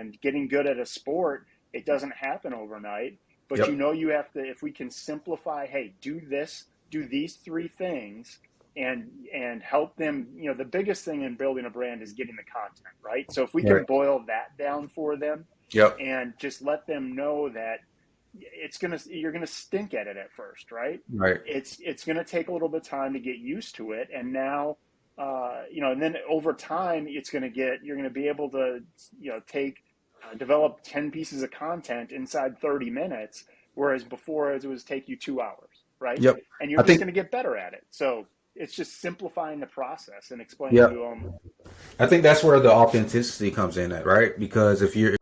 And getting good at a sport, it doesn't happen overnight. But Yep. you have to, if we can simplify, hey, do this, do these three things, and help them. The biggest thing in building a brand is getting the content right. So if we can Right. boil that down for them Yep. and just let them know that you're gonna stink at it at first, right? Right. It's gonna take a little bit of time to get used to it, and now and then over time you're gonna be able to take develop 10 pieces of content inside 30 minutes, whereas before it was take you 2 hours, right? Yep. And you're I just think. gonna get better at it. So it's just simplifying the process and explaining to Yep. them. I think that's where the authenticity comes in at, right? Because if you're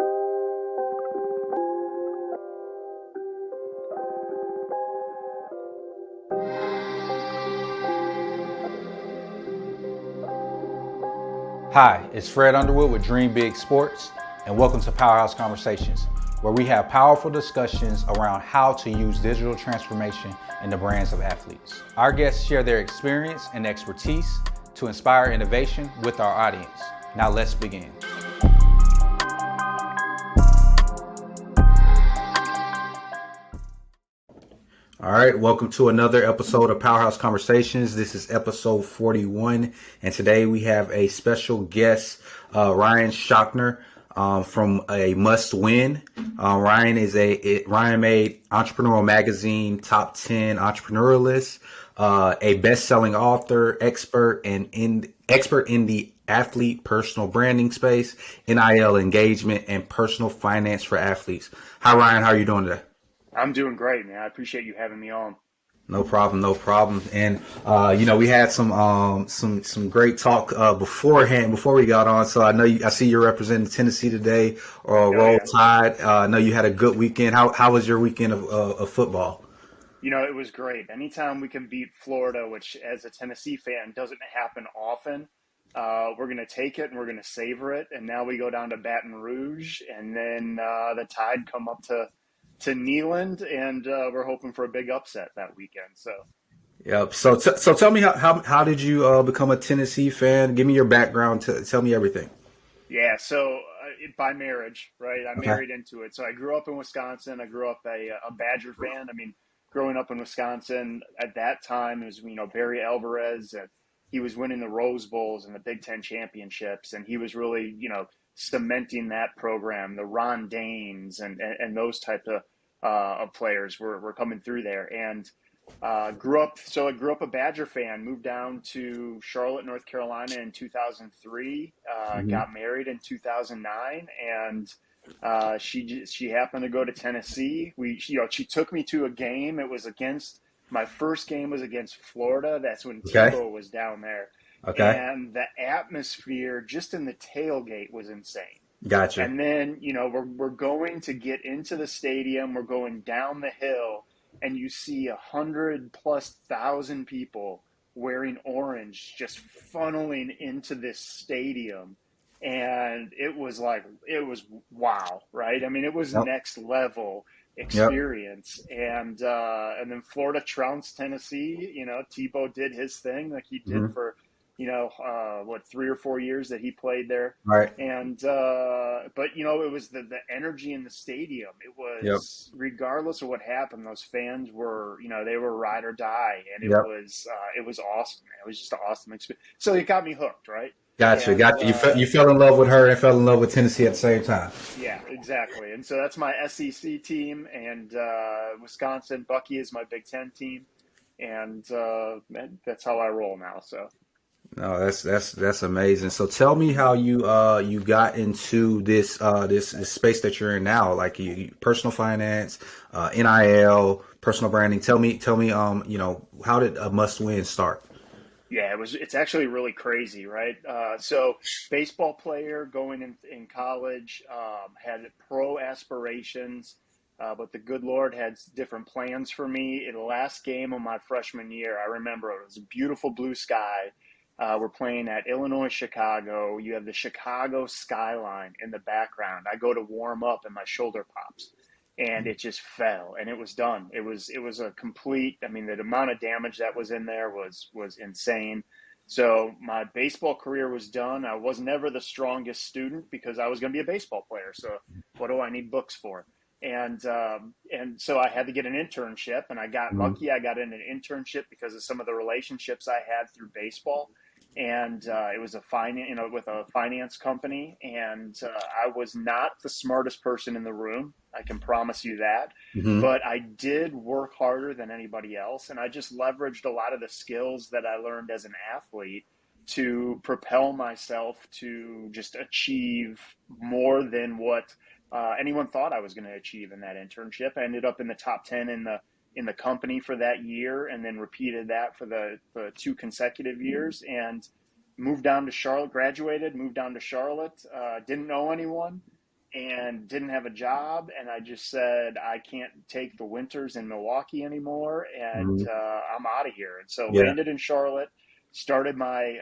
Hi, it's Fred Underwood with Dream Big Sports, and welcome to Powerhouse Conversations, where we have powerful discussions around how to use digital transformation in the brands of athletes. Our guests share their experience and expertise to inspire innovation with our audience. Now let's begin. All right, welcome to another episode of Powerhouse Conversations. This is episode 41, and today we have a special guest, Ryan Schachtner, from a Must Win. Ryan made Entrepreneurial Magazine top 10 entrepreneur list, a best-selling author, expert in the athlete personal branding space, NIL engagement, and personal finance for athletes. Hi, Ryan. How are you doing today? I'm doing great, man. I appreciate you having me on. No problem, no problem. And we had some great talk beforehand before we got on. So I see you're representing Tennessee today, or Oh Roll yeah. Tide. I know you had a good weekend. How was your weekend of football? It was great. Anytime we can beat Florida, which as a Tennessee fan doesn't happen often, we're going to take it and we're going to savor it. And now we go down to Baton Rouge, and then the Tide come up to Neyland, and we're hoping for a big upset that weekend. So Yep. So tell me how did you become a Tennessee fan? Give me your background. Tell me everything. yeah, so by marriage, right? I Okay. married into it. So I grew up in Wisconsin. I grew up a Badger fan. I mean, growing up in Wisconsin at that time, it was Barry Alvarez, and he was winning the Rose Bowls and the Big Ten championships, and he was really cementing that program. The Ron Danes and those type of players were coming through there, and I grew up a Badger fan, moved down to Charlotte, North Carolina in 2003, Hmm. got married in 2009, and she happened to go to Tennessee. She took me to a game. My first game was against Florida. That's when Okay. Tebow was down there. Okay. And the atmosphere just in the tailgate was insane. Gotcha. And then, we're going to get into the stadium. We're going down the hill, and you see 100,000+ people wearing orange just funneling into this stadium. And it was wow, right? I mean, it was Yep. next level Yep. experience. And then Florida trounced Tennessee. Tebow did his thing like he did Hmm. for 3 or 4 years that he played there. All right. And but it was the energy in the stadium. It Yep. was, regardless of what happened, those fans were they were ride or die, and Yep. it was awesome. Man. It was just an awesome experience. So it got me hooked, right? Gotcha. And Gotcha. You fell in love with her and fell in love with Tennessee at the same time. yeah, exactly. And so that's my SEC team, and Wisconsin Bucky is my Big Ten team, and that's how I roll now. So. No, that's amazing. So tell me how you got into this space that you're in now, like personal finance, NIL, personal branding. Tell me how did a must win start? Yeah, it's actually really crazy, right? So baseball player going in college, had pro aspirations, but the good Lord had different plans for me. In the last game of my freshman year, I remember it was a beautiful blue sky. We're playing at Illinois, Chicago. You have the Chicago skyline in the background. I go to warm up and my shoulder pops, and it just fell, and it was done. It was a complete. I mean, the amount of damage that was in there was insane. So my baseball career was done. I was never the strongest student because I was going to be a baseball player. So what do I need books for? And so I had to get an internship, and I got Mm-hmm. lucky. I got in an internship because of some of the relationships I had through baseball, and it was a with a finance company. And I was not the smartest person in the room. I can promise you that, Mm-hmm. but I did work harder than anybody else, and I just leveraged a lot of the skills that I learned as an athlete to propel myself to just achieve more than what anyone thought I was going to achieve in that internship. I ended up in the top 10 in the company for that year, and then repeated that for the 2 consecutive years, and moved down to Charlotte. Graduated, moved down to Charlotte. Didn't know anyone and didn't have a job, and I just said I can't take the winters in Milwaukee anymore, and Mm-hmm. I'm out of here. And so Yeah. landed in Charlotte, started my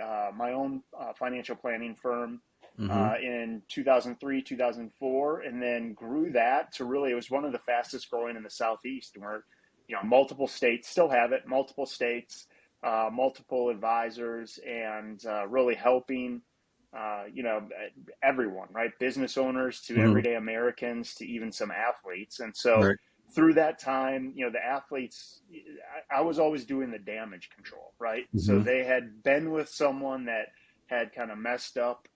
own financial planning firm Mm-hmm. in 2003, 2004, and then grew that to really, it was one of the fastest growing in the Southeast. And we're, multiple states still have it, multiple states, multiple advisors, and really helping, you know, everyone, right? Business owners to Mm-hmm. everyday Americans to even some athletes. And so Right. through that time, the athletes, I was always doing the damage control, right? So Mm-hmm. they had been with someone that had kind of messed up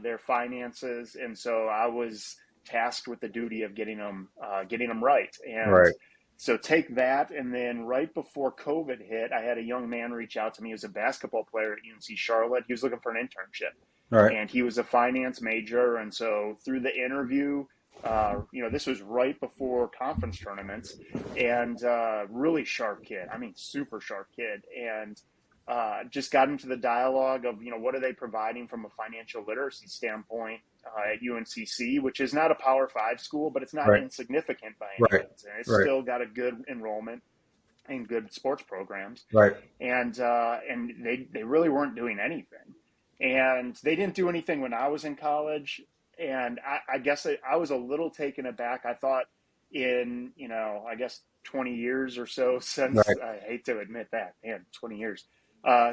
their finances, and so I was tasked with the duty of getting them right. And Right. so take that, and then right before COVID hit, I had a young man reach out to me. He was a basketball player at UNC Charlotte. He was looking for an internship, Right. and he was a finance major. And so through the interview, this was right before conference tournaments, and really sharp kid. I mean, super sharp kid, and just got into the dialogue of, what are they providing from a financial literacy standpoint at UNCC, which is not a Power Five school, but it's not Right. insignificant by any Right. means, and it's Right. still got a good enrollment and good sports programs. Right. And they really weren't doing anything, and they didn't do anything when I was in college. And I guess I was a little taken aback. I thought I guess 20 years or so since, Right. I hate to admit that, man, 20 years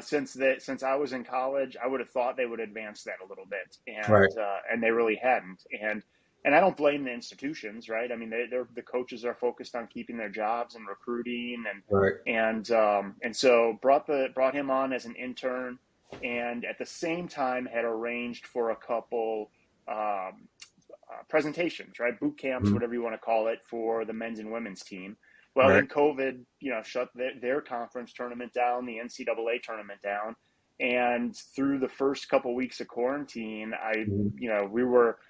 since I was in college, I would have thought they would advance that a little bit, Right. and they really hadn't. And I don't blame the institutions, right? I mean, they're the coaches are focused on keeping their jobs and recruiting, Right. and so brought him on as an intern, and at the same time had arranged for a couple presentations, right? Boot camps, Mm-hmm. whatever you want to call it, for the men's and women's team. Well, Right. then COVID, shut their conference tournament down, the NCAA tournament down, and through the first couple weeks of quarantine, Mm-hmm. we were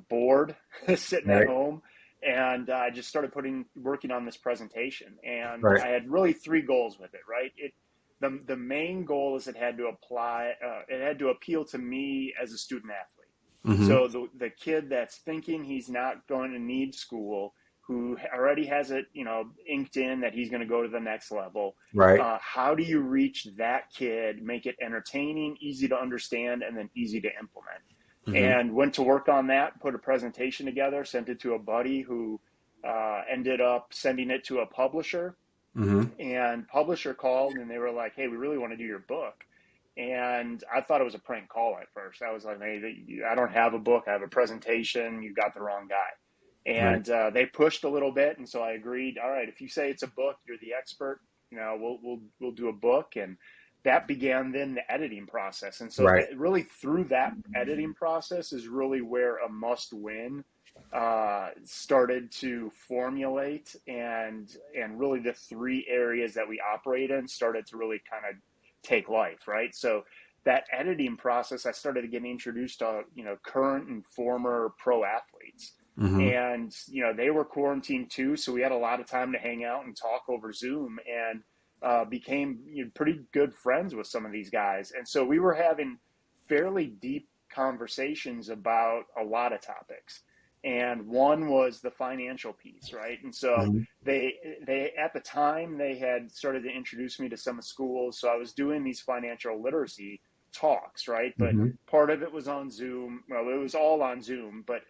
bored, sitting at Right. home, and I just started working on this presentation, and Right. I had really three goals with it, right? The main goal is it had to appeal to me as a student athlete. Mm-hmm. So the kid that's thinking he's not going to need school, who already has it, inked in that he's going to go to the next level. Right. How do you reach that kid, make it entertaining, easy to understand, and then easy to implement? Mm-hmm. And went to work on that, put a presentation together, sent it to a buddy who ended up sending it to a publisher. Mm-hmm. And publisher called, and they were like, "Hey, we really want to do your book." And I thought it was a prank call at first. I was like, "Hey, I don't have a book. I have a presentation. You got the wrong guy." Right. And they pushed a little bit, and so I agreed. All right, if you say it's a book, you're the expert. We'll do a book, and that began then the editing process. And so Right. that really, through that editing process, is really where a must win started to formulate, and really the three areas that we operate in started to really kind of take life, right? So that editing process, I started getting introduced to current and former pro athletes, Mm-hmm. and they were quarantined too, so we had a lot of time to hang out and talk over Zoom, and became pretty good friends with some of these guys. And so we were having fairly deep conversations about a lot of topics, and one was the financial piece, right? And so Mm-hmm. they at the time, they had started to introduce me to some schools, so I was doing these financial literacy talks, right? But Mm-hmm. part of it was on Zoom. Well, it was all on Zoom, but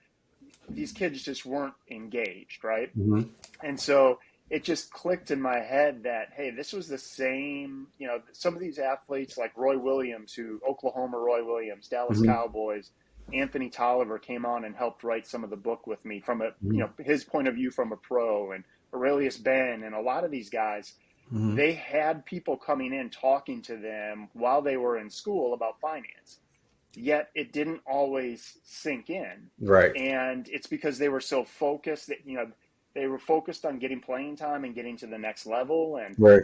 these kids just weren't engaged, right? Mm-hmm. And so it just clicked in my head that, hey, this was the same, some of these athletes like Roy Williams, Oklahoma Roy Williams, Dallas Mm-hmm. Cowboys, Anthony Tolliver came on and helped write some of the book with me from Mm-hmm. his point of view from a pro, and Aurelius Ben and a lot of these guys, Mm-hmm. they had people coming in talking to them while they were in school about finance. Yet it didn't always sink in. Right. And it's because they were so focused that, they were focused on getting playing time and getting to the next level, and Right.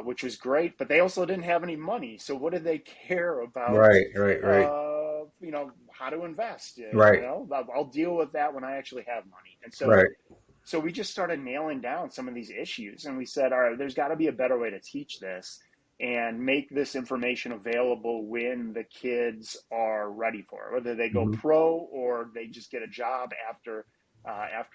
which was great. But they also didn't have any money, so what did they care about? Right. Right. Right. How to invest. Right. I'll deal with that when I actually have money. And Right. so we just started nailing down some of these issues, and we said, all right, there's got to be a better way to teach this and make this information available when the kids are ready for it, whether they go Mm-hmm. pro or they just get a job after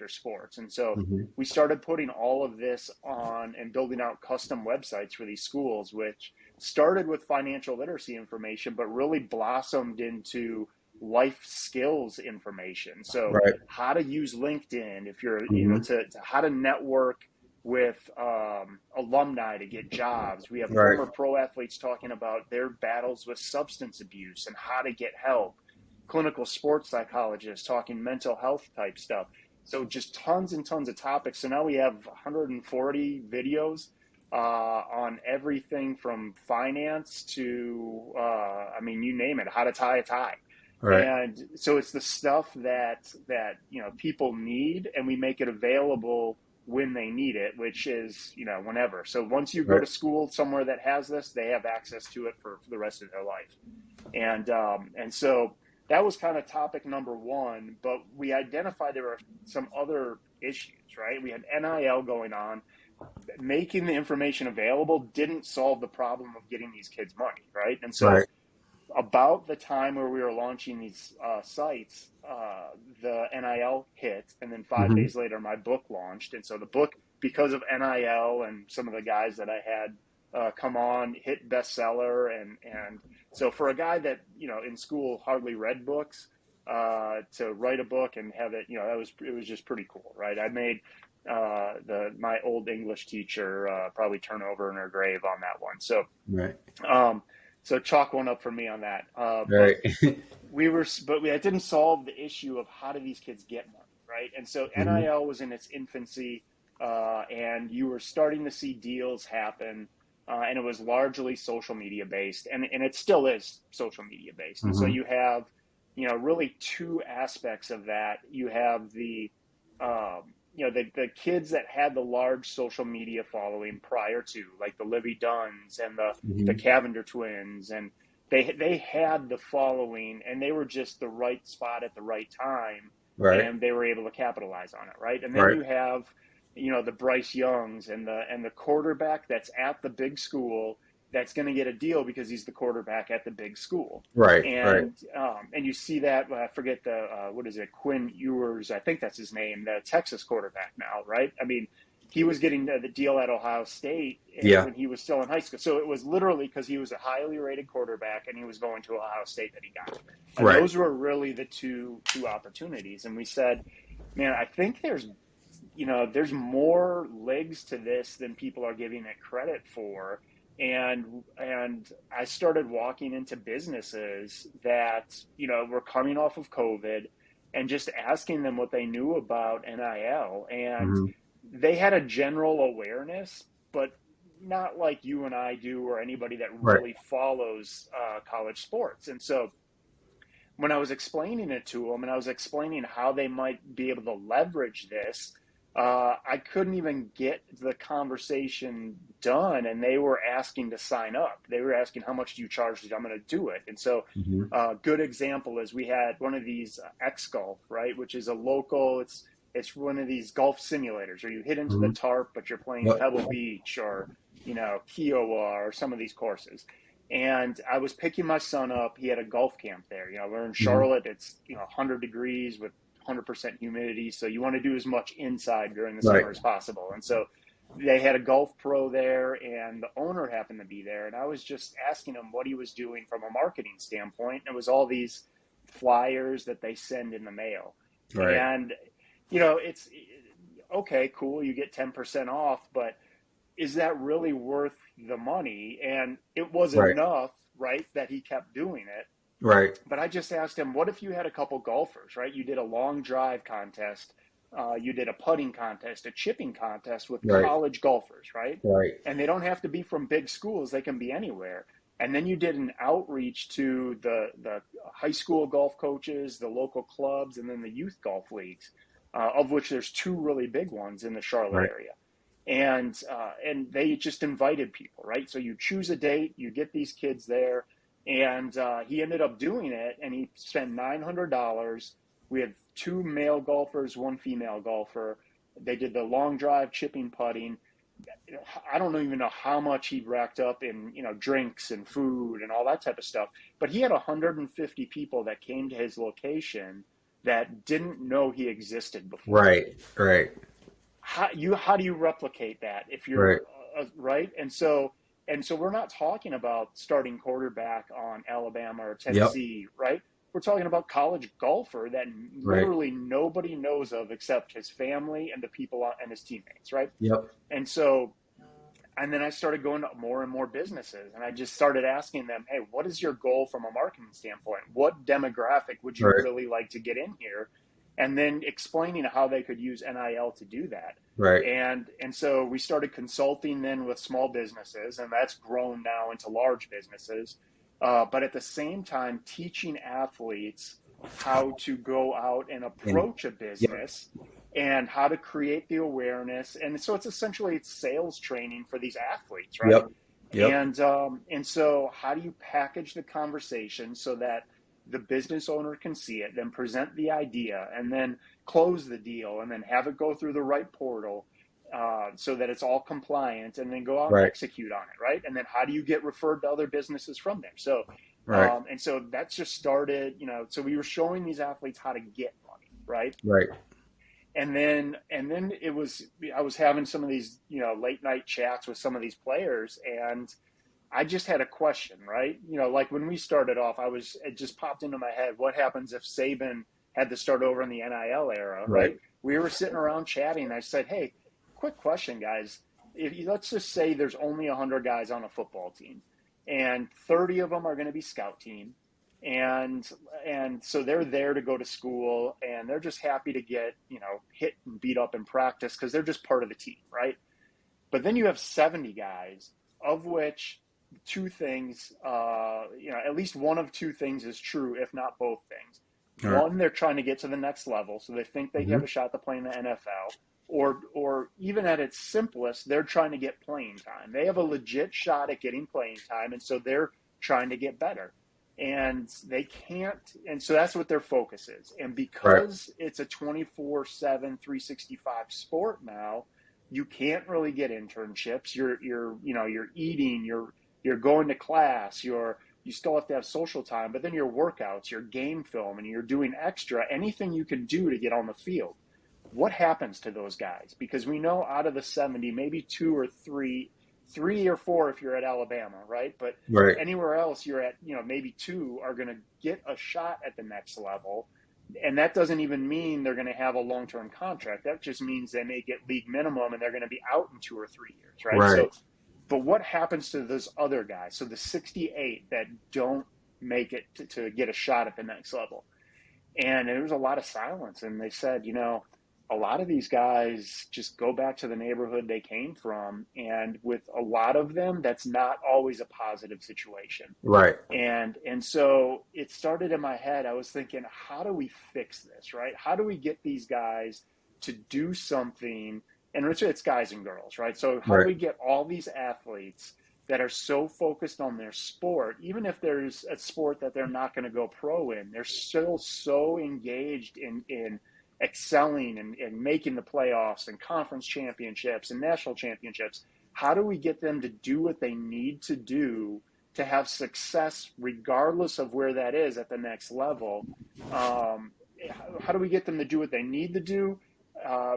sports. And so Mm-hmm. we started putting all of this on and building out custom websites for these schools, which started with financial literacy information, but really blossomed into life skills information. So Right. how to use LinkedIn, if you're, Mm-hmm. to how to network with alumni to get jobs. We have Right. former pro athletes talking about their battles with substance abuse and how to get help. Clinical sports psychologists talking mental health type stuff. So just tons and tons of topics. So now we have 140 videos on everything from finance to, you name it, how to tie a tie. Right. And so it's the stuff that people need, and we make it available when they need it, which is whenever. So once you go Right. to school somewhere that has this, they have access to it for the rest of their life. And so that was kind of topic number one. But we identified there were some other issues, right? We had NIL going on. Making the information available didn't solve the problem of getting these kids money, right? And so Right. about the time where we were launching these sites, the NIL hit, and then 5 days Mm-hmm. later, my book launched. And so the book, because of NIL and some of the guys that I had come on, hit bestseller. And so for a guy that in school hardly read books, to write a book and have it, it was just pretty cool, right? I made my old English teacher probably turn over in her grave on that one. So. Right. Um, so chalk one up for me on that. But Right. it didn't solve the issue of how do these kids get money, right? And so Mm-hmm. NIL was in its infancy, and you were starting to see deals happen, and it was largely social media based, and it still is social media based. And so Mm-hmm. you have, really two aspects of that. You have the kids that had the large social media following prior to, like the Livy Dunns and the Mm-hmm. Cavender twins, and they had the following, and they were just the right spot at the right time, Right. and they were able to capitalize on it, right? And then Right. you have the Bryce Youngs and the quarterback that's at the big school that's going to get a deal because he's the quarterback at the big school. Right. Right. And you see that, I forget what is it, Quinn Ewers, I think that's his name, the Texas quarterback now, right? I mean, he was getting the deal at Ohio State Yeah. when he was still in high school. So it was literally because he was a highly rated quarterback and he was going to Ohio State that he got it. And Right. those were really the two opportunities. And we said, man, I think there's more legs to this than people are giving it credit for. And I started walking into businesses that were coming off of COVID and just asking them what they knew about NIL, and Mm-hmm. they had a general awareness, but not like you and I do, or anybody that Right. really follows college sports. And so when I was explaining it to them, and I was explaining how they might be able to leverage this, I couldn't even get the conversation done, and they were asking to sign up. They were asking, how much do you charge? I'm going to do it. And so Mm-hmm. good example is we had one of these X Golf, right, which is a local, it's one of these golf simulators where you hit into the Mm-hmm. tarp, but you're playing Yep. Pebble Beach or, Kiowa or some of these courses. And I was picking my son up. He had a golf camp there. We're in Mm-hmm. Charlotte. It's 100 degrees with 100% humidity, so you want to do as much inside during the Right. summer as possible. And so they had a golf pro there, and the owner happened to be there. And I was just asking him what he was doing from a marketing standpoint. And it was all these flyers that they send in the mail. Right. And it's okay, cool, you get 10% off, but is that really worth the money? And it was Right. enough, right, that he kept doing it. Right. But I just asked him, what if you had a couple golfers, right? You did a long drive contest, you did a putting contest, a chipping contest with Right. college golfers, right? Right. And they don't have to be from big schools, they can be anywhere. And then you did an outreach to the high school golf coaches, the local clubs, and then the youth golf leagues, of which there's two really big ones in the Charlotte Right. area. And they just invited people, right? So you choose a date, you get these kids there, and he ended up doing it, and he spent $900. We had two male golfers, one female golfer. They did the long drive, chipping, putting. I don't even know how much he racked up in, drinks and food and all that type of stuff. But he had 150 people that came to his location that didn't know he existed before. Right. Right. How do you replicate that if Right. you're right? And so we're not talking about starting quarterback on Alabama or Yep. Tennessee, right? We're talking about college golfer that Right. literally nobody knows of except his family and the people and his teammates, right? Yep. And so, and then I started going to more and more businesses, and I just started asking them, hey, what is your goal from a marketing standpoint? What demographic would you Right. really like to get in here? And then explaining how they could use NIL to do that. Right. And so we started consulting then with small businesses, and that's grown now into large businesses. But at the same time, teaching athletes how to go out and And approach a yep. business and how to create the awareness. And so it's sales training for these athletes, right? Yep. Yep. And so how do you package the conversation so that the business owner can see it, then present the idea, and then close the deal, and then have it go through the right portal, so that it's all compliant, and then go out and Right. execute on it, right? And then how do you get referred to other businesses from there? So, Right. and so that's just started, so we were showing these athletes how to get money, right? Right. And then I was having some of these, late night chats with some of these players, and I just had a question, right? Like when we started off, it just popped into my head. What happens if Saban had to start over in the NIL era, Right. right? We were sitting around chatting, and I said, hey, quick question, guys. Let's just say there's only 100 guys on a football team, and 30 of them are going to be scout team. And so they're there to go to school, and they're just happy to get, hit and beat up in practice because they're just part of the team, right? But then you have 70 guys, of which two things, at least one of two things is true, if not both things. All right. One, they're trying to get to the next level, so they think they have a shot to play in the NFL, or even at its simplest, they're trying to get playing time. They have a legit shot at getting playing time, and so they're trying to get better. And they can't, and so that's what their focus is. And Right. because it's a 24/7, 365 sport now, you can't really get internships. You're eating, you're going to class, you still have to have social time, but then your workouts, your game film, and you're doing extra, anything you can do to get on the field. What happens to those guys? Because we know out of the 70, maybe two or three or four if you're at Alabama, right? But Right. anywhere else you're at, maybe two are going to get a shot at the next level. And that doesn't even mean they're going to have a long-term contract. That just means they may get league minimum and they're going to be out in 2 or 3 years, right? Right. So, but what happens to those other guys? So the 68 that don't make it to get a shot at the next level. And there was a lot of silence. And they said, a lot of these guys just go back to the neighborhood they came from. And with a lot of them, that's not always a positive situation. Right. And so it started in my head. I was thinking, how do we fix this, right? How do we get these guys to do something? And it's guys and girls, right? So how do we get all these athletes that are so focused on their sport, even if there's a sport that they're not going to go pro in, they're still so engaged in excelling and making the playoffs and conference championships and national championships. How do we get them to do what they need to do to have success regardless of where that is at the next level? How do we get them to do what they need to do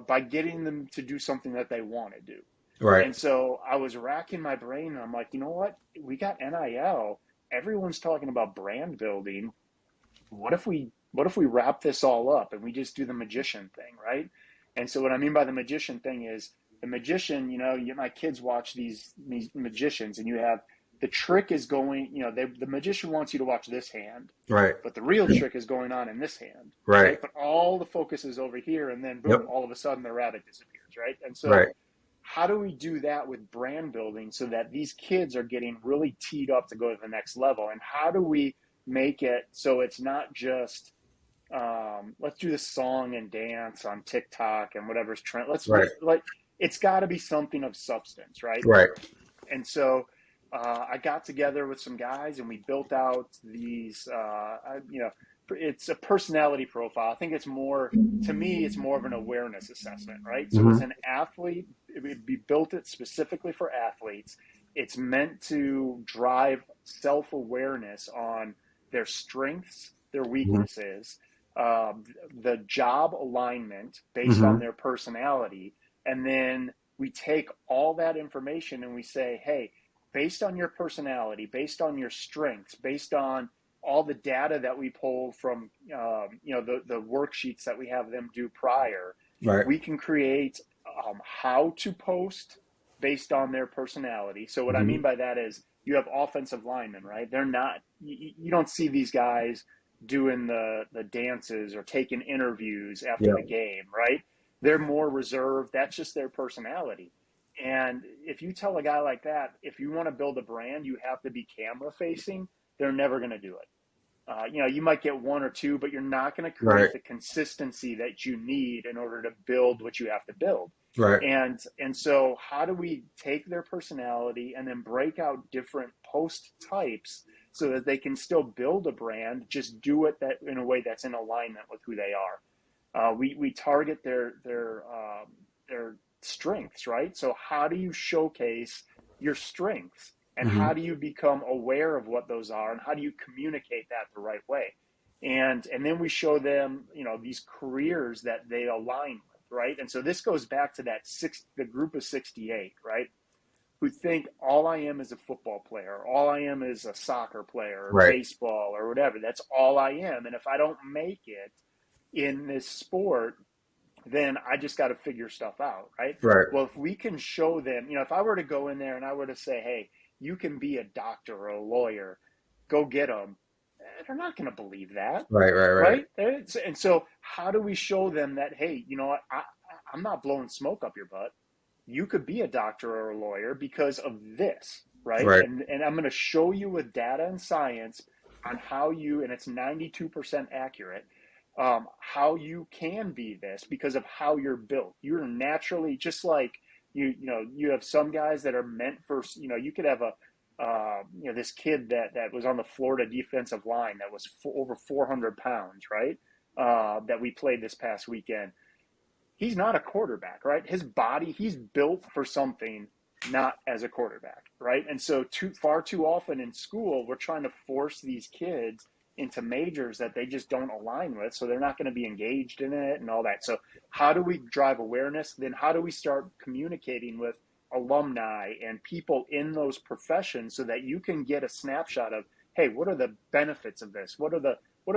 by getting them to do something that they want to do? Right. And so I was racking my brain, and I'm like, you know what? We got NIL. Everyone's talking about brand building. What if we wrap this all up and we just do the magician thing, right? And so what I mean by the magician thing is the magician, my kids watch these magicians, and you have the trick is going, the magician wants you to watch this hand, Right. but the real trick is going on in this hand, Right. right? But all the focus is over here, and then boom, Yep. all of a sudden the rabbit disappears, right? And so Right. how do we do that with brand building so that these kids are getting really teed up to go to the next level? And how do we make it so it's not just let's do this song and dance on TikTok and whatever's trend. Right. Like it's got to be something of substance, right? Right. And so I got together with some guys and we built out these. It's a personality profile. I think it's more, to me, it's more of an awareness assessment, right? So as Mm-hmm. an athlete, we built it specifically for athletes. It's meant to drive self-awareness on their strengths, their Mm-hmm. weaknesses, the job alignment based on Mm-hmm. their personality. And then we take all that information and we say, hey, based on your personality, based on your strengths, based on all the data that we pull from the worksheets that we have them do prior, Right. we can create how to post based on their personality. So what I Mm-hmm. mean by that is you have offensive linemen, right? They're not, you don't see these guys doing the dances or taking interviews after Yeah. the game, right? They're more reserved. That's just their personality. And if you tell a guy like that, if you want to build a brand, you have to be camera facing, they're never going to do it. You might get one or two, but you're not going to Right. create the consistency that you need in order to build what you have to build. Right. And so how do we take their personality and then break out different post types so that they can still build a brand, just do it that in a way that's in alignment with who they are. We target their strengths, right? So how do you showcase your strengths? And Mm-hmm. how do you become aware of what those are, and how do you communicate that the right way? And then we show them, these careers that they align with, right? And so this goes back to the group of 68, right? Who think all I am is a football player, or all I am is a soccer player, or Right. baseball, or whatever. That's all I am. And if I don't make it in this sport, then I just got to figure stuff out, right? Right. Well, if we can show them, if I were to go in there and I were to say, hey, you can be a doctor or a lawyer, go get them, they're not going to believe that, Right. Right. Right. right? And so, how do we show them that, hey, you know what, I'm not blowing smoke up your butt. You could be a doctor or a lawyer because of this, right? Right. And I'm going to show you with data and science on how you, and it's 92% accurate, how you can be this because of how you're built. You're naturally just like you have some guys that are meant for, you could have this kid that was on the Florida defensive line that was over 400 pounds, right? That we played this past weekend. He's not a quarterback, right? His body, he's built for something, not as a quarterback, right? And so far too often in school, we're trying to force these kids into majors that they just don't align with, so they're not going to be engaged in it and all that. So how do we drive awareness? Then how do we start communicating with alumni and people in those professions so that you can get a snapshot of, hey, what are the benefits of this? What are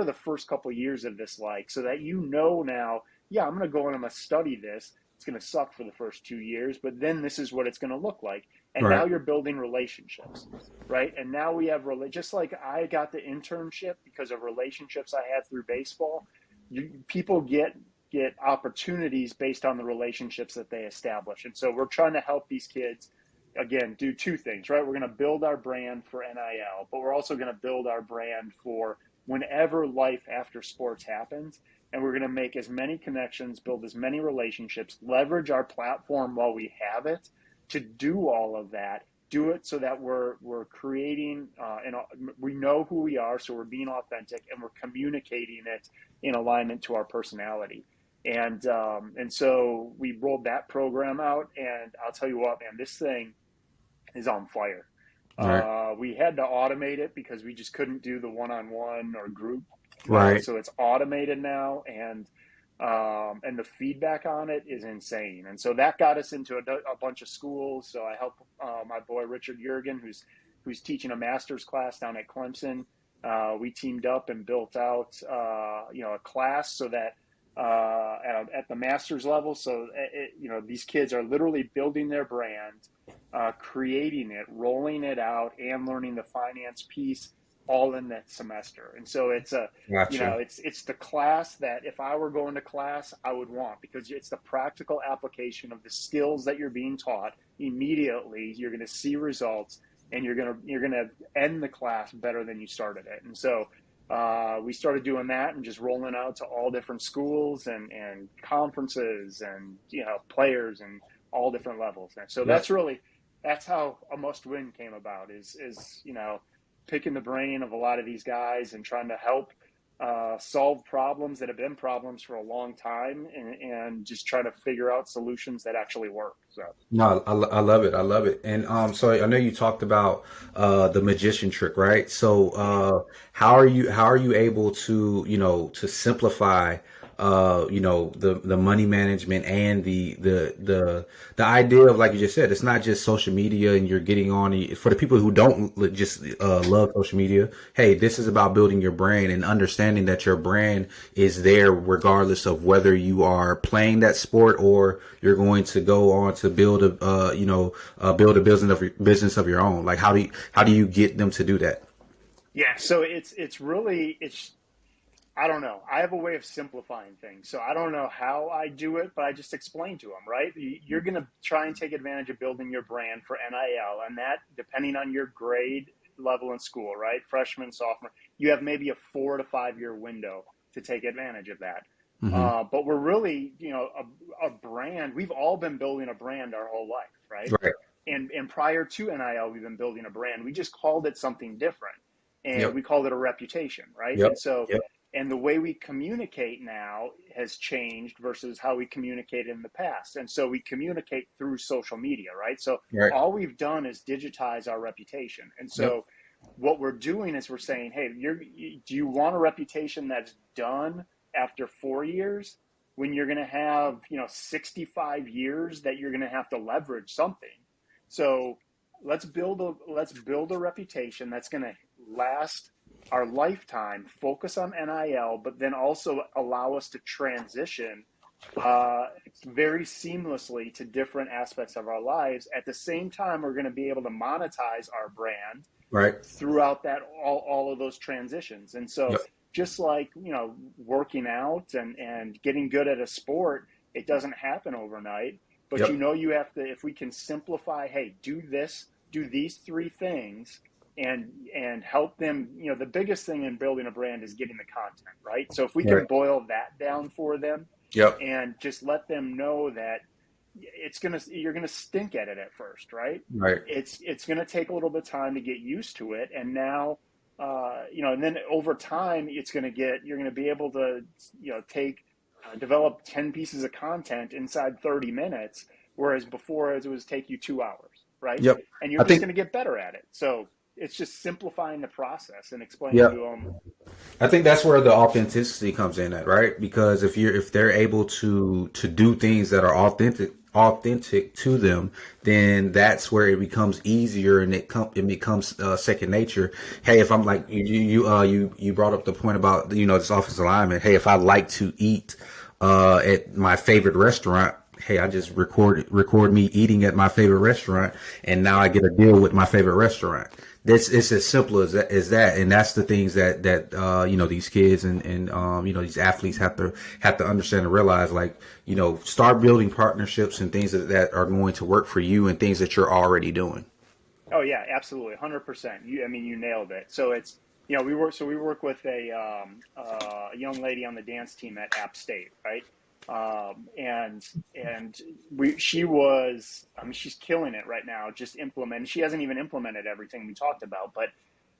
the first couple of years of this like? So that now, yeah, I'm going to go and I'm going to study this. It's going to suck for the first 2 years, but then this is what it's going to look like. And Right. now you're building relationships, right? And now we have just like I got the internship because of relationships I had through baseball. People get opportunities based on the relationships that they establish. And so we're trying to help these kids again do two things, right? We're going to build our brand for NIL, but we're also going to build our brand for whenever life after sports happens. And we're going to make as many connections, build as many relationships, leverage our platform while we have it to do all of that. Do it so that we're creating and we know who we are, so we're being authentic and we're communicating it in alignment to our personality. And so we rolled that program out, and I'll tell you what, man, this thing is on fire. Right. We had to automate it because we just couldn't do the one-on-one or group. Right. So it's automated now, and the feedback on it is insane. And so that got us into a bunch of schools. So I helped my boy Richard Jurgen, who's teaching a master's class down at Clemson. We teamed up and built out a class so that at the master's level. So, these kids are literally building their brand, creating it, rolling it out, and learning the finance piece all in that semester. And so Gotcha. it's the class that if I were going to class, I would want, because it's the practical application of the skills that you're being taught immediately. You're going to see results, and you're going to end the class better than you started it. And so we started doing that and just rolling out to all different schools and conferences and, players and all different levels. And so Yep. that's how a must win came about, is, picking the brain of a lot of these guys and trying to help solve problems that have been problems for a long time, and just try to figure out solutions that actually work. So, No, I love it. I love it. And so I know you talked about the magician trick, right? So yeah. how are you able to, to simplify the money management and the idea of, like you just said, it's not just social media and you're getting on for the people who don't just love social media. Hey, this is about building your brand and understanding that your brand is there regardless of whether you are playing that sport or you're going to go on to build build a business of your own. Like how do you get them to do that? Yeah. So it's I don't know. I have a way of simplifying things. So I don't know how I do it, but I just explain to them, right? You're going to try and take advantage of building your brand for NIL, and that, depending on your grade level in school, right? Freshman, sophomore, you have maybe a 4 to 5 year window to take advantage of that. Hmm. But we're really, a brand. We've all been building a brand our whole life, right? Right. And prior to NIL, we've been building a brand. We just called it something different, and Yep. we called it a reputation, right? Yep. And so, Yep. and the way we communicate now has changed versus how we communicated in the past. And so we communicate through social media, right? So Right. all we've done is digitize our reputation. And Yep. so what we're doing is we're saying, hey, do you want a reputation that's done after 4 years, when you're going to have, 65 years that you're going to have to leverage something? So let's build a reputation that's going to last our lifetime, focus on NIL, but then also allow us to transition uh, very seamlessly to different aspects of our lives. At the same time, we're going to be able to monetize our brand Right. throughout all of those transitions. And so, Yep. just like, working out and getting good at a sport, it doesn't happen overnight. But Yep. you have to, if we can simplify, hey, do this, do these three things, and help them. The biggest thing in building a brand is getting the content right. So if we can Right. boil that down for them, Yep. and just let them know that you're gonna stink at it at first, right? Right. It's gonna take a little bit of time to get used to it, and now, and then over time, you're gonna be able to, take develop 10 pieces of content inside 30 minutes, whereas before it was take you 2 hours, right? Yep. And you're I just think. gonna get better at it. So it's just simplifying the process and explaining to Yep. them. I think that's where the authenticity comes in at, right? Because if they're able to do things that are authentic to them, then that's where it becomes easier and it becomes second nature. Hey, if I'm like you brought up the point about this offensive lineman. Hey, if I like to eat at my favorite restaurant. Hey, I just record me eating at my favorite restaurant, and now I get a deal with my favorite restaurant. This it's as simple as that, and that's the things that these kids and these athletes have to understand and realize. Like, start building partnerships and things that are going to work for you and things that you're already doing. Oh yeah, absolutely, 100%. I mean, you nailed it. So it's, we work with a young lady on the dance team at App State, right? And she was, I mean, she's killing it right now. Just implement. She hasn't even implemented everything we talked about, but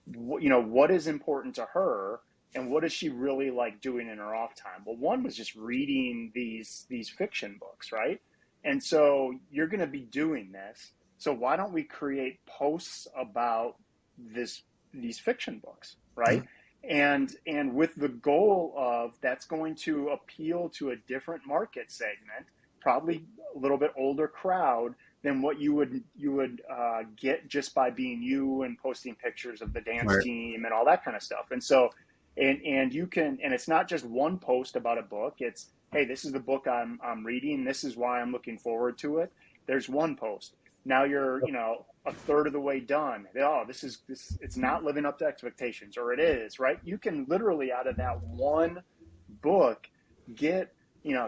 what is important to her, and what does she really like doing in her off time? Well, one was just reading these fiction books, right? And so you're going to be doing this. So why don't we create posts about these fiction books, right? And with the goal of, that's going to appeal to a different market segment, probably a little bit older crowd than what you would get just by being you and posting pictures of the dance Right. team and all that kind of stuff. And so, and you can, and it's not just one post about a book. It's, hey, this is the book I'm reading. This is why I'm looking forward to it. There's one post. Now you're, a third of the way done. Oh, this, it's not living up to expectations, or it is, right? You can literally out of that one book get,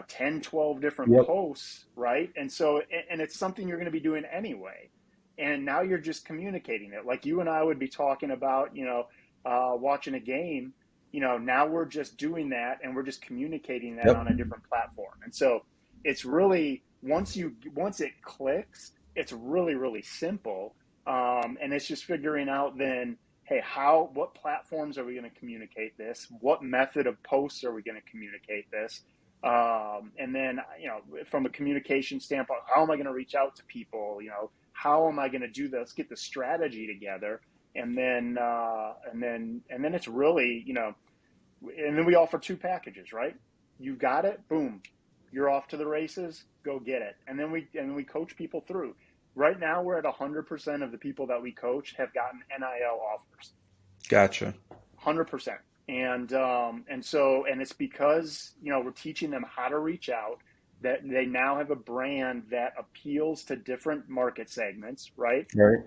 10, 12 different Yep. posts, right? And so, and it's something you're going to be doing anyway. And now you're just communicating it. Like you and I would be talking about, watching a game, now we're just doing that and we're just communicating that Yep. on a different platform. And so it's really, once it clicks, it's really, really simple. And it's just figuring out then, hey, what platforms are we going to communicate this? What method of posts are we going to communicate this? And then, from a communication standpoint, how am I going to reach out to people? How am I going to do this? Get the strategy together. And then it's really, and then we offer 2 packages, right? You got it. Boom. You're off to the races. Go get it. And then we coach people through. Right now, we're at 100% of the people that we coach have gotten NIL offers. Gotcha. 100%. And it's because, we're teaching them how to reach out, that they now have a brand that appeals to different market segments, right? Right.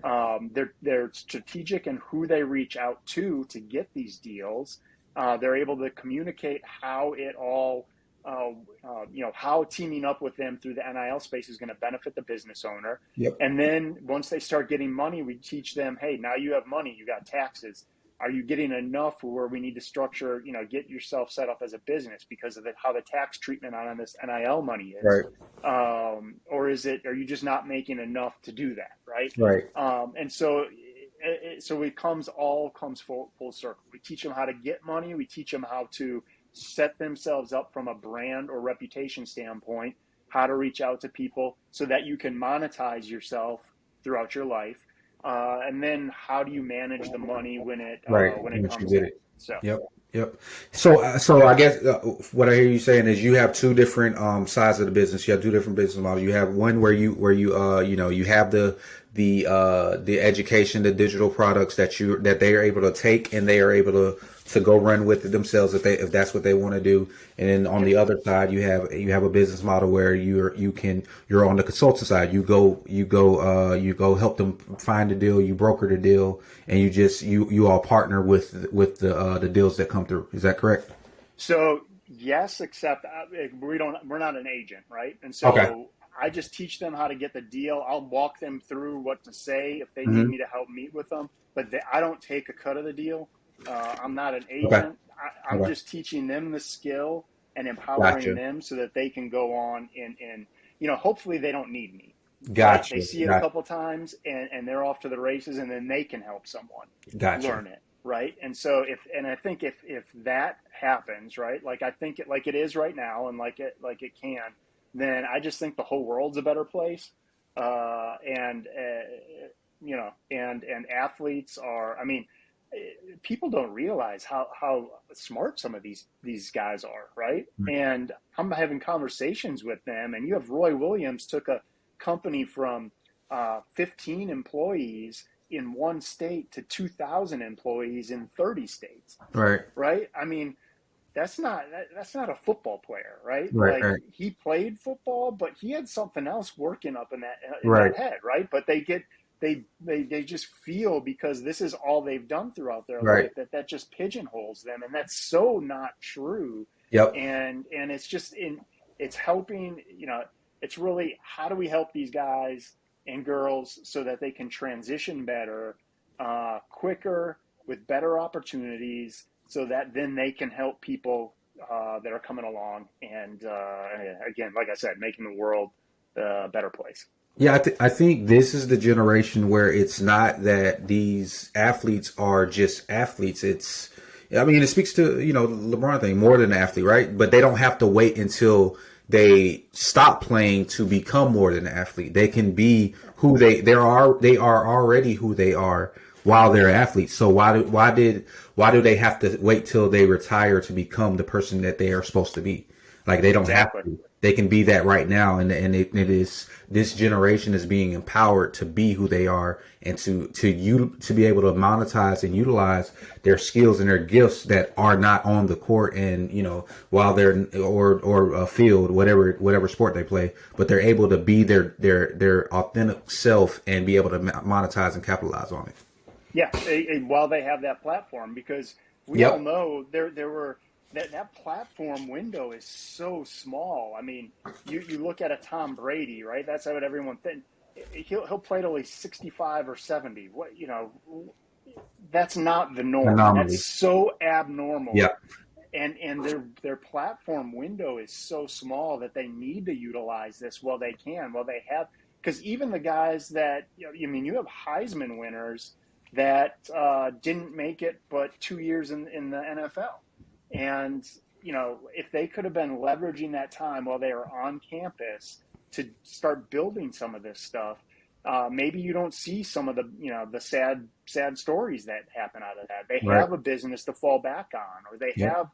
They're strategic in who they reach out to get these deals. They're able to communicate how it all, how teaming up with them through the NIL space is going to benefit the business owner. Yep. And then once they start getting money, we teach them, hey, now you have money, you got taxes. Are you getting enough where we need to structure, get yourself set up as a business because of how the tax treatment on this NIL money is? Right. Or are you just not making enough to do that? Right. Right. And so it comes full circle. We teach them how to get money. We teach them how to set themselves up from a brand or reputation standpoint, how to reach out to people so that you can monetize yourself throughout your life. And then how do you manage the money when it comes in? So Yep. So I guess what I hear you saying is you have 2 different sides of the business. You have 2 different business models. You have one where you you have the education, the digital products that they are able to take and they are able to go run with it themselves if that's what they want to do. And then on the other side, you have a business model where you're on the consultant side. You go help them find a deal, you broker the deal, and you all partner with the deals that come through. Is that correct? So yes, except we're not an agent, right? And so Okay. I just teach them how to get the deal. I'll walk them through what to say if they need Mm-hmm. me to help meet with them, but I don't take a cut of the deal. I'm not an Okay. agent. I'm Okay. just teaching them the skill and empowering Gotcha. them so that they can go on and hopefully they don't need me, right? They Gotcha. see it a couple times and they're off to the races, and then they can help someone Gotcha. learn it, right? And so I think if that happens, right, like I think like it is right now, and like it can, then I just think the whole world's a better place. And athletes are, I mean, people don't realize how smart some of these guys are, right? And I'm having conversations with them, and you have Roy Williams took a company from 15 employees in one state to 2,000 employees in 30 states, Right. right? I mean, that's not a football player, right? Right. Like Right. he played football, but he had something else working up in Right. that head, right? But they just feel, because this is all they've done throughout their Right. life, that just pigeonholes them, and that's so not true. Yep. And it's just it's helping, it's really, how do we help these guys and girls so that they can transition better, quicker, with better opportunities, so that then they can help people that are coming along, and again, like I said, making the world a better place. Yeah, I think this is the generation where it's not that these athletes are just athletes. I mean, it speaks to, LeBron thing, more than an athlete, right? But they don't have to wait until they stop playing to become more than an athlete. They can be who they are already who they are while they're athletes. So why do they have to wait till they retire to become the person that they are supposed to be? Like, they don't have Exactly. to. they can be that right now, and it is, this generation is being empowered to be who they are, and to be able to monetize and utilize their skills and their gifts that are not on the court, and while they're, or a field, whatever sport they play, but they're able to be their authentic self and be able to monetize and capitalize on it. Yeah, while they have that platform, because we all Yep. know there were that platform window is so small. I mean, you look at a Tom Brady, right? That's what everyone thinks. He'll play till he's 65 or 70. What, that's not the norm. Anomaly. That's so abnormal. Yep. And their platform window is so small that they need to utilize this while they can, while they have, because even the guys that, you have Heisman winners that didn't make it but 2 years in the NFL. And, if they could have been leveraging that time while they are on campus to start building some of this stuff, maybe you don't see some of the sad stories that happen out of that. They Right. have a business to fall back on, or they Yep. have,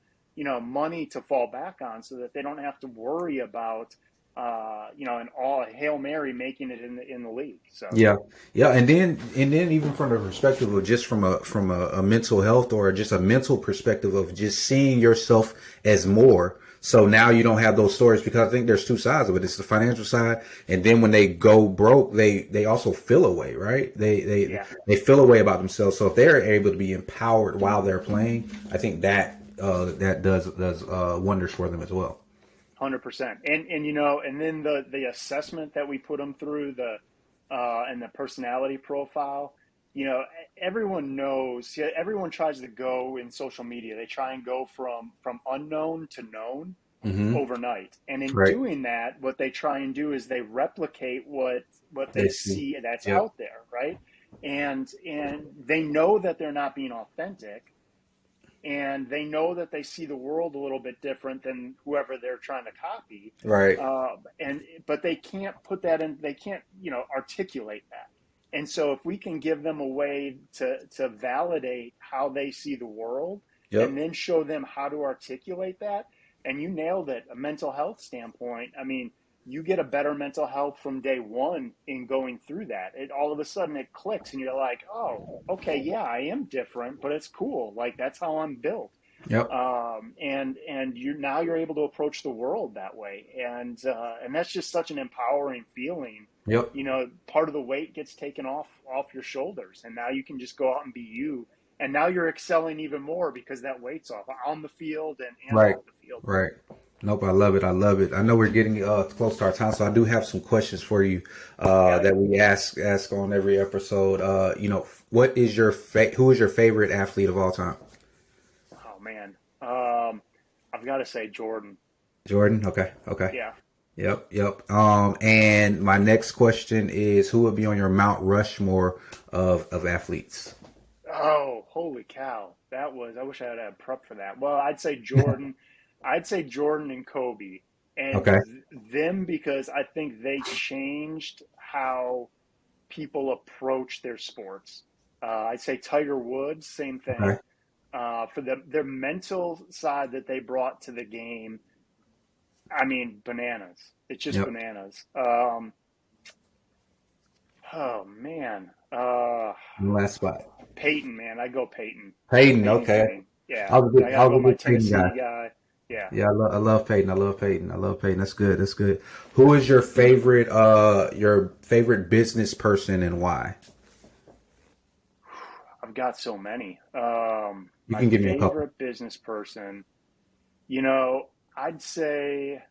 money to fall back on, so that they don't have to worry about, an all Hail Mary making it in the league. So Yeah, yeah, and then even from the perspective of just from a mental health, or just a mental perspective of just seeing yourself as more. So now you don't have those stories, because I think there's two sides of it. It's the financial side, and then when they go broke, they also feel away, right? yeah, They feel away about themselves. So if they're able to be empowered while they're playing, I think that does wonders for them as well. 100%. And then the assessment that we put them through, and the personality profile, everyone knows. Yeah, everyone tries to go in social media. They try and go from unknown to known Hmm. overnight. And in Right. doing that, what they try and do is they replicate what They they see. see that's Yep. out there, right? And they know that they're not being authentic, and they know that they see the world a little bit different than whoever they're trying to copy. Right. But they can't put that in. They can't articulate that. And so if we can give them a way to validate how they see the world, and Yep. then show them how to articulate that, and you nailed it, a mental health standpoint. I mean, you get a better mental health from day one in going through that. It all of a sudden it clicks, and you're like, oh, okay, yeah, I am different, but it's cool. Like, that's how I'm built. Yep. And you're able to approach the world that way, and that's just such an empowering feeling. Yep. Part of the weight gets taken off your shoulders, and now you can just go out and be you. And now you're excelling even more because that weight's off on the field and Right. off the field. Right. Nope. I love it. I love it. I know we're getting close to our time, so I do have some questions for you Got it. that we ask on every episode. What is who is your favorite athlete of all time? Oh man, I've got to say Jordan. Jordan. Okay. Okay. Yeah. Yep. Yep. And my next question is, who would be on your Mount Rushmore of athletes? Oh, holy cow! I wish I had prep for that. Well, I'd say Jordan. I'd say Jordan and Kobe, and Okay. them, because I think they changed how people approach their sports. I'd say Tiger Woods, same Okay. thing. For their mental side that they brought to the game, I mean, bananas. It's just Yep. bananas. Oh man, Last spot. Peyton, man, I go Peyton. Peyton. Peyton Okay. Manning. Yeah, I was a I big, got I to was go a my big Peyton Tennessee guy. guy. Yeah. Yeah, I love Peyton. I love Peyton. I love Peyton. That's good. That's good. Who is your favorite business person, and why? I've got so many. You My can give me a couple. favorite business person, you know, I'd say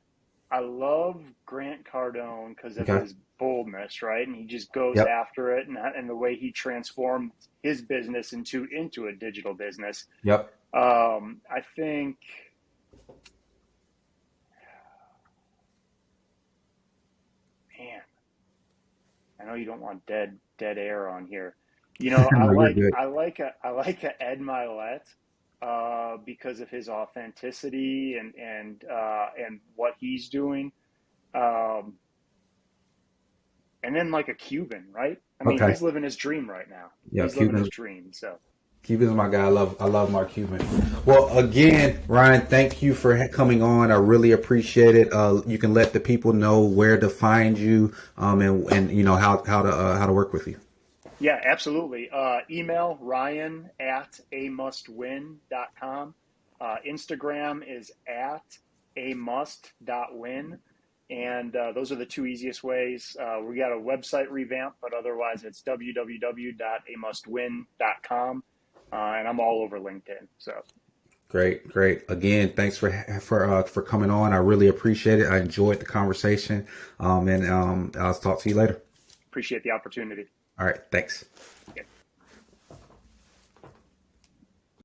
I love Grant Cardone because of Okay. his boldness, right? And he just goes Yep. after it, and the way he transformed his business into a digital business. Yep. I think, man, I know you don't want dead air on here. I No, you're like good. a Ed Milet, because of his authenticity and what he's doing. Um, and then like a Cuban, right? I mean, Okay. he's living his dream right now. Yeah, He's living his Cuban. dream. So Cuban's my guy. I love Mark Cuban. Well, again, Ryan, thank you for coming on. I really appreciate it. You can let the people know where to find you, and you know how to work with you. Yeah, absolutely. Email Ryan at amustwin.com. Instagram is at amust.win. And those are the two easiest ways. We got a website revamp, but otherwise it's www.amustwin.com. And I'm all over LinkedIn. So Great, great. Again, thanks for coming on. I really appreciate it. I enjoyed the conversation. And I'll talk to you later. appreciate the opportunity. All right, thanks. Okay.